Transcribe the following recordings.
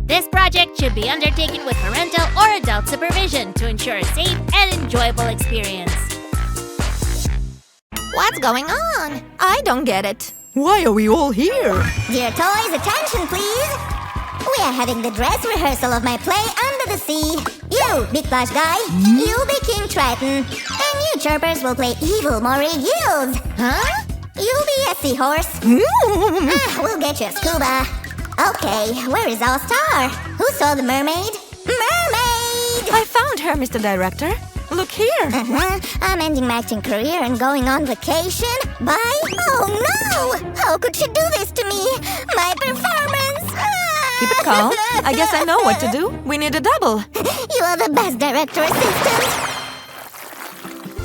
This project should be undertaken with parental or adult supervision to ensure a safe and enjoyable experience. What's going on? I don't get it. Why are we all here? Dear toys, attention please! We are having the dress rehearsal of my play Under the Sea. You, Big Plush Guy, you'll be King Triton. And you chirpers will play evil Moray Gills. Huh? You'll be a seahorse. We'll get you a scuba. Okay, where is our star? Who saw the mermaid? Mermaid! I found her, Mr. Director. Look here. I'm ending my acting career and going on vacation. Bye? Oh no! How could she do this to me? My performance! Keep it calm. I guess I know what to do. We need a double. You are the best director assistant.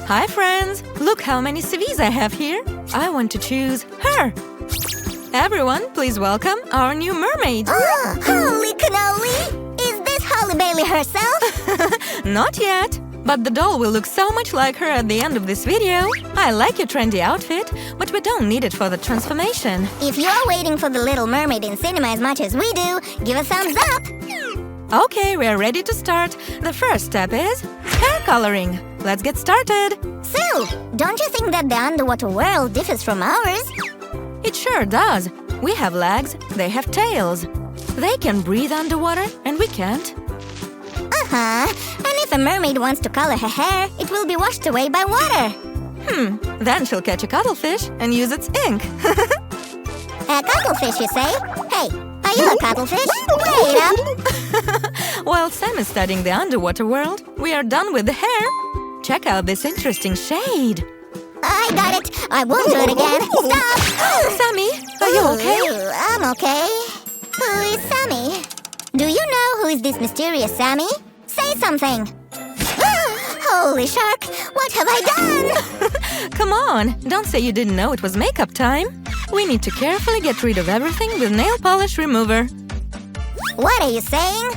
Hi, friends. Look how many CVs I have here. I want to choose her. Everyone, please welcome our new mermaid. Oh, holy cannoli! Is this Holly Bailey herself? Not yet. But the doll will look so much like her at the end of this video. I like your trendy outfit, but we don't need it for the transformation. If you're waiting for the Little Mermaid in cinema as much as we do, give a thumbs up! Okay, we're ready to start. The first step is hair coloring. Let's get started. Sue, don't you think that the underwater world differs from ours? It sure does. We have legs, they have tails. They can breathe underwater, and we can't. And if a mermaid wants to color her hair, it will be washed away by water. Then she'll catch a cuttlefish and use its ink. A cuttlefish, you say? Hey, are you a cuttlefish? Wait up! While Sam is studying the underwater world, we are done with the hair. Check out this interesting shade. I got it! I won't do it again! Stop! Sammy, are you okay? I'm okay. Who is Sammy? Do you know who is this mysterious Sammy? Say something! Holy shark! What have I done? Come on, don't say you didn't know it was makeup time. We need to carefully get rid of everything with nail polish remover. What are you saying?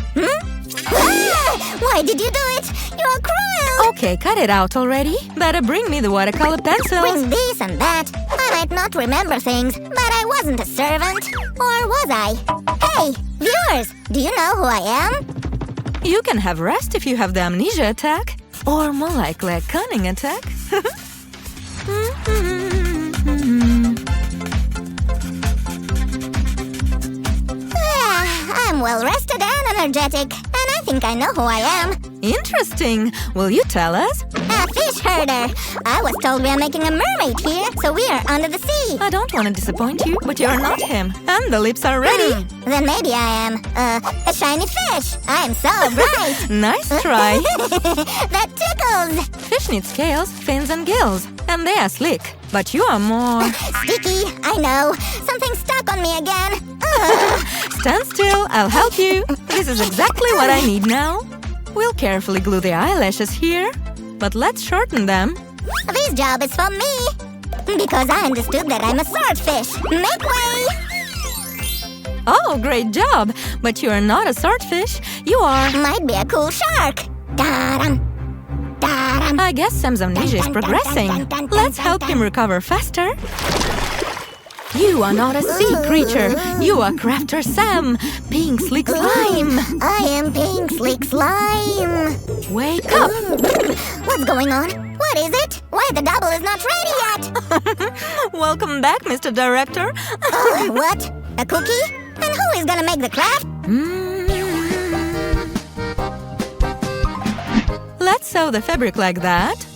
Why did you do it? You're cruel! Okay, cut it out already. Better bring me the watercolor pencils. Bring this and that. I might not remember things, but I wasn't a servant. Or was I? Hey, viewers, do you know who I am? You can have rest if you have the amnesia attack. Or more likely a cunning attack. I'm well rested and energetic, and I think I know who I am. Interesting. Will you tell us? A fish herder. I was told we are making a mermaid here, so we are under the sea. I don't want to disappoint you, but you're not him. And the lips are ready. Then maybe I am, a shiny fish. I'm so bright. Nice try. That tickles. Fish need scales, fins and gills. And they are slick. But you are more... Sticky, I know. Something stuck on me again. Stand still, I'll help you. This is exactly what I need now. We'll carefully glue the eyelashes here. But let's shorten them. This job is for me. Because I understood that I'm a swordfish. Make way! Oh, great job! But you are not a swordfish. You are... Might be a cool shark. Da-dum. Da-dum. I guess Sam's amnesia is progressing. Let's help him recover faster. You are not a sea creature. You are Crafter Sam, Pink Slick Slime. I am Pink Slick Slime. Wake up! What's going on? What is it? Why the double is not ready yet? Welcome back, Mr. Director. What? A cookie? And who is gonna make the craft? Let's sew the fabric like that.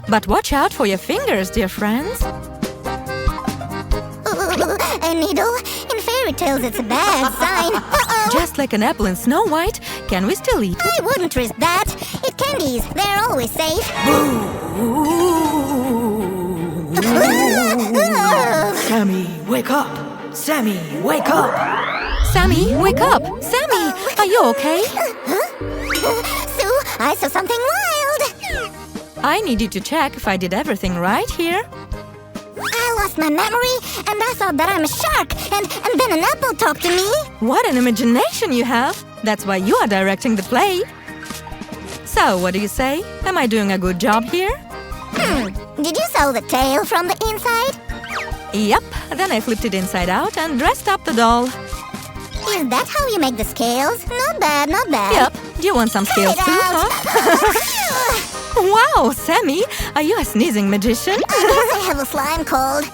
But watch out for your fingers, dear friends. A needle? In fairy tales, it's a bad sign. Just like an apple in Snow White, can we still eat it? I wouldn't risk that. Eat candies. They're always safe. Sammy, wake up! Sammy, wake up! Sammy, wake up! Sammy, are you okay? Sue, I saw something wild. I need you to check if I did everything right here. I lost my memory, and I thought that I'm a shark, and then an apple talked to me. What an imagination you have! That's why you are directing the play. So, what do you say? Am I doing a good job here? Did you sew the tail from the inside? Yep, then I flipped it inside out and dressed up the doll. Is that how you make the scales? Not bad, not bad. Yep. Do you want some scales too, huh? Wow, Sammy, are you a sneezing magician? I guess I have a slime cold.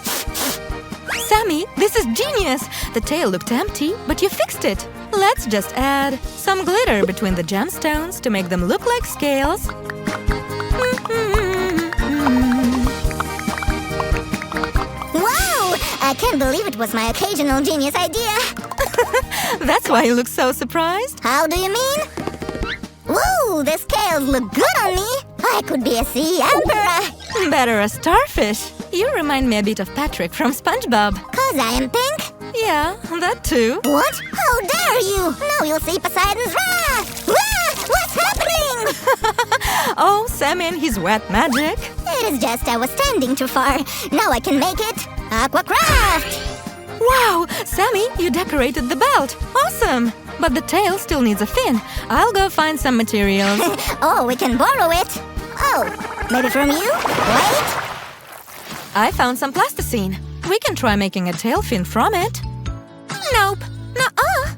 Sammy, this is genius! The tail looked empty, but you fixed it. Let's just add some glitter between the gemstones to make them look like scales. Wow! I can't believe it was my occasional genius idea. That's why you look so surprised. How do you mean? Woo! The scales look good on me. I could be a sea emperor. Better a starfish. You remind me a bit of Patrick from SpongeBob. 'Cause I am pink? Yeah, that too. What? How dare you! Now you'll see Poseidon's wrath! Ah, what's happening? Oh, Sammy and his wet magic. It is just I was standing too far. Now I can make it. Aquacraft! Wow, Sammy, you decorated the belt. Awesome! But the tail still needs a fin. I'll go find some materials. Oh, we can borrow it. Oh, maybe from you? Wait. I found some plasticine. We can try making a tail fin from it. Nope. Nuh-uh.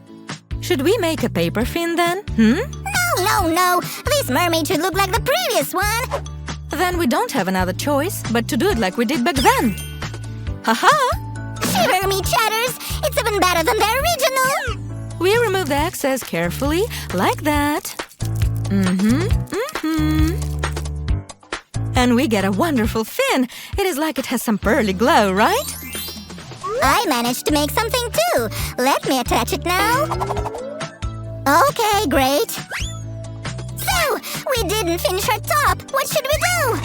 Should we make a paper fin then? No. This mermaid should look like the previous one. Then we don't have another choice but to do it like we did back then. Haha! Shiver me chatters. It's even better than the original. We remove the excess carefully, like that. And we get a wonderful fin. It is like it has some pearly glow, right? I managed to make something too. Let me attach it now. Okay, great. So, we didn't finish her top. What should we do?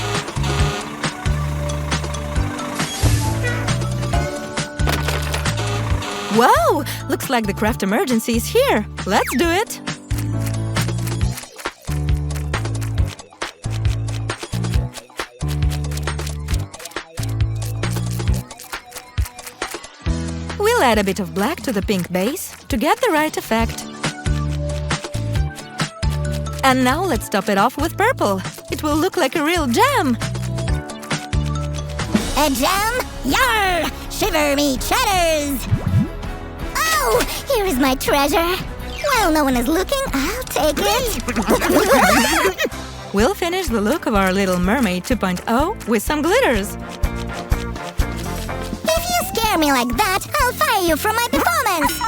Whoa! Looks like the craft emergency is here. Let's do it. We'll add a bit of black to the pink base to get the right effect. And now let's top it off with purple. It will look like a real gem. A gem? Yar! Shiver me chatters! Oh, here is my treasure. While no one is looking, I'll take it. We'll finish the look of our little mermaid 2.0 with some glitters. If you scare me like that, I'll fire you from my performance.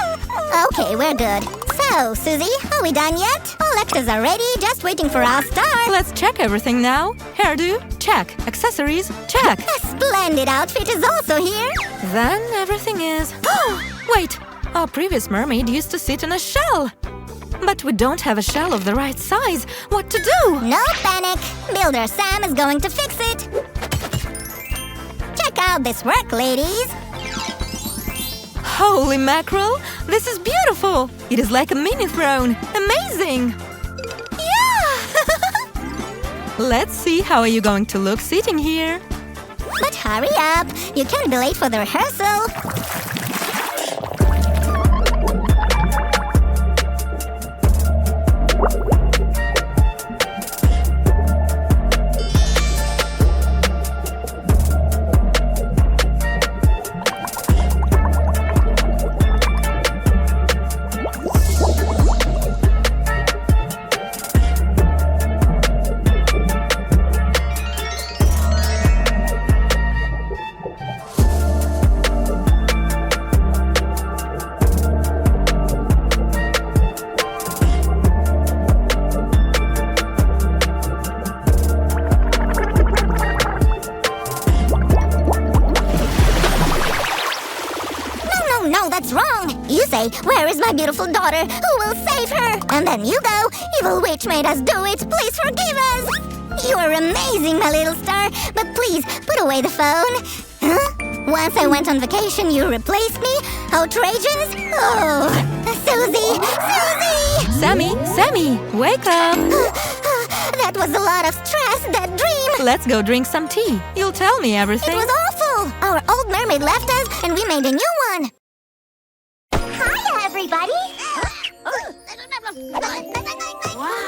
Okay, we're good. So, Susie, are we done yet? All actors are ready, just waiting for our star. Let's check everything now. Hairdo, check. Accessories, check. A splendid outfit is also here. Then everything is... Oh, wait! Our previous mermaid used to sit in a shell. But we don't have a shell of the right size. What to do? No panic. Builder Sam is going to fix it. Check out this work, ladies. Holy mackerel! This is beautiful! It is like a mini throne. Amazing! Yeah! Let's see how are you going to look sitting here. But hurry up. You can't be late for the rehearsal. No, that's wrong. You say, where is my beautiful daughter? Who will save her? And then you go, evil witch made us do it. Please forgive us. You are amazing, my little star. But please, put away the phone. Huh? Once I went on vacation, you replaced me? Outrageous? Oh, Susie! Sammy, wake up! That was a lot of stress, that dream. Let's go drink some tea. You'll tell me everything. It was awful. Our old mermaid left us, and we made a new one. Hiya, everybody. Wow,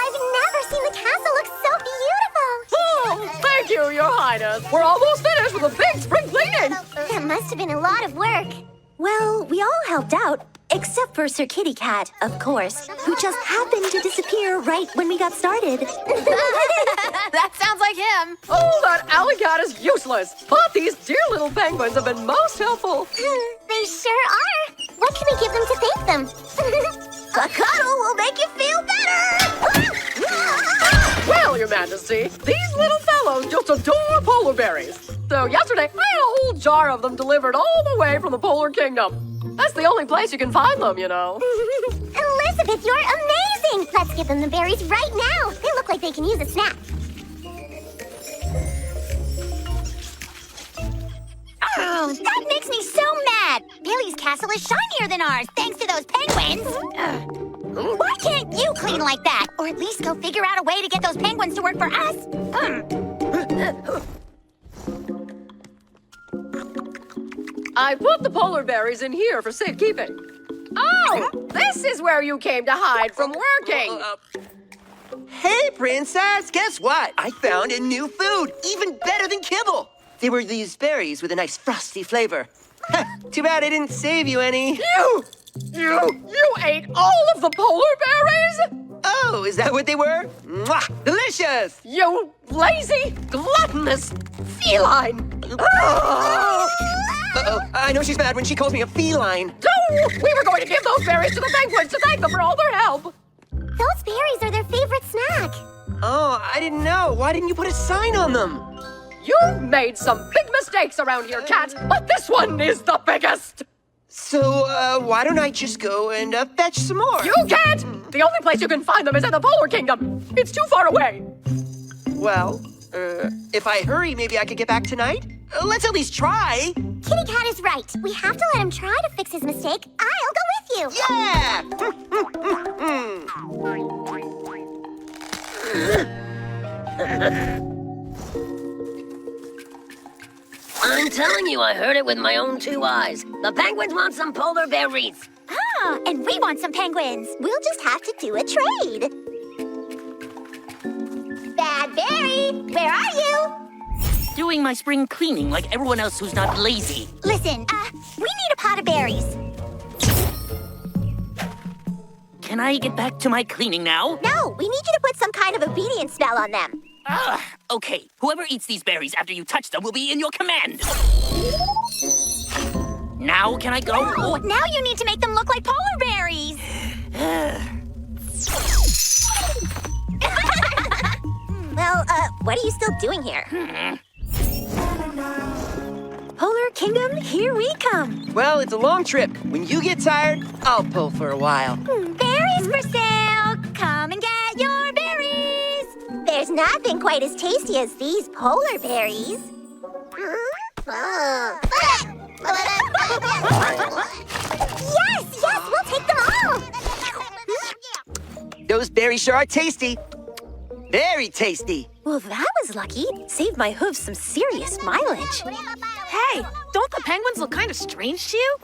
I've never seen the castle look so beautiful. Oh, thank you, Your Highness. We're almost finished with a big spring cleaning. That must have been a lot of work. Well, we all helped out, Except for Sir Kitty Cat, of course, who just happened to disappear right when we got started. That sounds like him. Oh, that alley cat is useless. But these dear little penguins have been most helpful. They sure are. What can we give them to thank them? A cuddle will make you feel better. Well, Your Majesty, these little fellows just adore polar berries. So yesterday, I had a whole jar of them delivered all the way from the Polar Kingdom. That's the only place you can find them, you know. Elizabeth, you're amazing. Let's give them the berries right now. They look like they can use a snack. Oh, that makes me so mad. Billy's castle is shinier than ours, thanks to those penguins. Why can't you clean like that? Or at least go figure out a way to get those penguins to work for us. I put the polar berries in here for safekeeping. Oh, this is where you came to hide from working. Hey, Princess, guess what? I found a new food, even better than kibble. They were these berries with a nice frosty flavor. Too bad I didn't save you any. You ate all of the polar berries? Oh, is that what they were? Mwah, delicious! You lazy, gluttonous feline. Uh-oh, I know she's mad when she calls me a feline. We were going to give those berries to the penguins to thank them for all their help. Those berries are their favorite snack. Oh, I didn't know. Why didn't you put a sign on them? You've made some big mistakes around here, Cat, but this one is the biggest. So, why don't I just go and fetch some more? You can't! The only place you can find them is in the Polar Kingdom. It's too far away. Well, if I hurry, maybe I could get back tonight? Let's at least try. Kitty Cat is right. We have to let him try to fix his mistake. I'll go with you. Yeah! I'm telling you, I heard it with my own two eyes. The penguins want some polar berries. Ah, and we want some penguins. We'll just have to do a trade. Bad Berry, where are you? Doing my spring cleaning like everyone else who's not lazy. Listen, we need a pot of berries. Can I get back to my cleaning now? No, we need you to put some kind of obedience spell on them. Okay. Whoever eats these berries after you touch them will be in your command. Now can I go? Now you need to make them look like polar berries. Well, what are you still doing here? Polar Kingdom, here we come. Well, it's a long trip. When you get tired, I'll pull for a while. Berries for sale! Come and get your berries! There's nothing quite as tasty as these polar berries. Yes, we'll take them all! Those berries sure are tasty. Very tasty. Well, that was lucky. Saved my hooves some serious mileage. Hey, don't the penguins look kind of strange to you?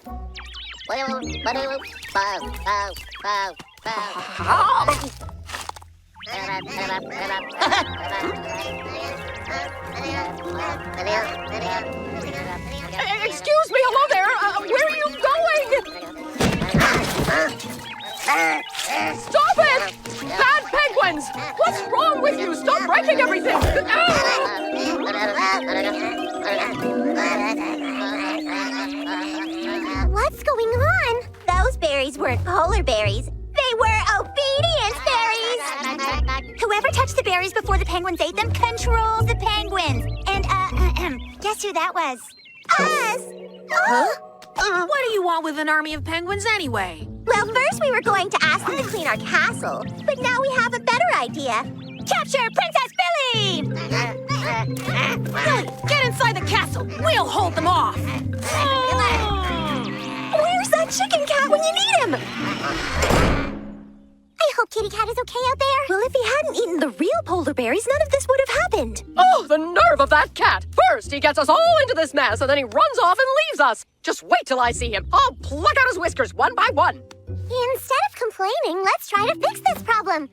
Excuse me, hello there. Where are you going? Stop it! Bad penguins! What's wrong with you? Stop breaking everything! What's going on? Those berries weren't polar berries. They were obedience berries! Whoever touched the berries before the penguins ate them controls the penguins. And, guess who that was? Us! What do you want with an army of penguins anyway? Well, first we were going to ask them to clean our castle, but now we have a better idea. Capture Princess Billy! Billy, get inside the castle. We'll hold them off. Where's that chicken cat when you need him? I hope Kitty Cat is okay out there. Well, if he hadn't eaten the real polar berries, none of this would have happened. Oh, the nerve of that cat! First, he gets us all into this mess, and then he runs off and leaves us. Just wait till I see him. I'll pluck out his whiskers one by one. Instead of complaining, let's try to fix this problem.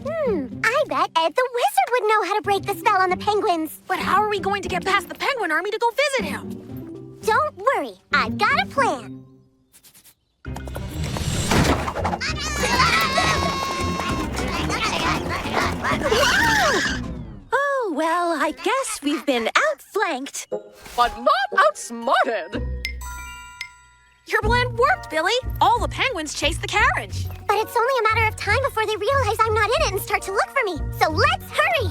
I bet Ed the Wizard would know how to break the spell on the penguins. But how are we going to get past the penguin army to go visit him? Don't worry, I've got a plan. Oh, well, I guess we've been outflanked. But not outsmarted. Your plan worked, Billy. All the penguins chased the carriage. But it's only a matter of time before they realize I'm not in it and start to look for me. So let's hurry!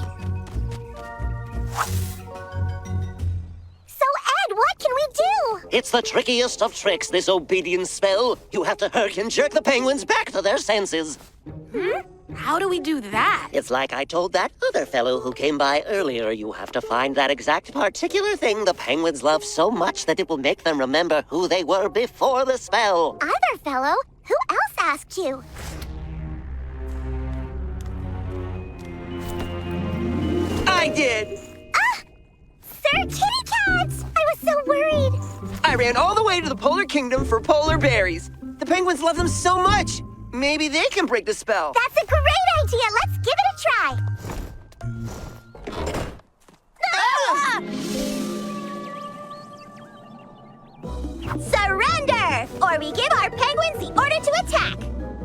So, Ed, what can we do? It's the trickiest of tricks, this obedience spell. You have to hurry and jerk the penguins back to their senses. How do we do that? It's like I told that other fellow who came by earlier. You have to find that exact particular thing the penguins love so much that it will make them remember who they were before the spell. Other fellow? Who else asked you? I did. Sir Kitty Cat! I was so worried. I ran all the way to the Polar Kingdom for polar berries. The penguins love them so much. Maybe they can break the spell. That's a great idea. Let's give it a try. Surrender! Or we give our penguins the order to attack.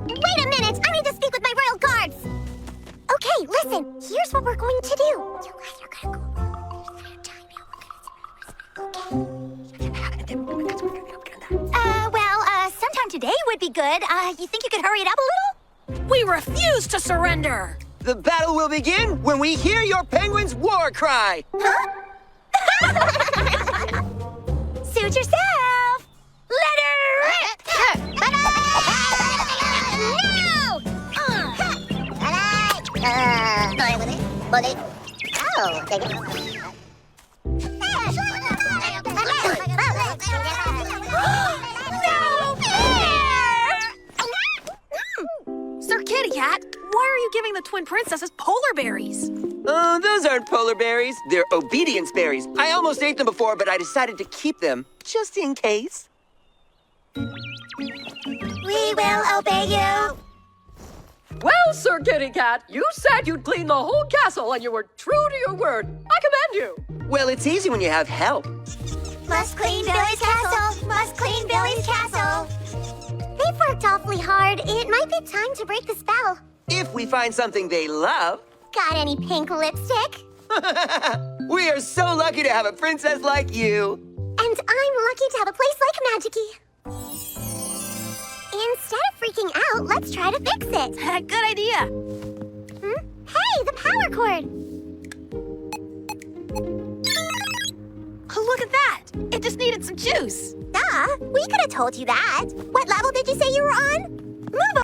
Wait a minute. I need to speak with my royal guards. Okay, listen. Here's what we're going to do. You guys are going to go. Sometime today would be good. You think you could hurry it up a little? We refuse to surrender. The battle will begin when we hear your penguins' war cry. Suit yourself. Let her rip. Sir Kitty Cat, why are you giving the twin princesses polar berries? Oh, those aren't polar berries. They're obedience berries. I almost ate them before, but I decided to keep them just in case. We will obey you. Well, Sir Kitty Cat, you said you'd clean the whole castle and you were true to your word. I commend you. Well, it's easy when you have help. Must clean Billy's castle. Must clean Billy's castle. They've worked awfully hard. It might be time to break the spell. If we find something they love. Got any pink lipstick? We are so lucky to have a princess like you. And I'm lucky to have a place like Magic-y. Instead of freaking out, let's try to fix it. Good idea. Hey, the power cord. Look at that. It just needed some juice. Duh, we could have told you that. What level did you say you were on? Move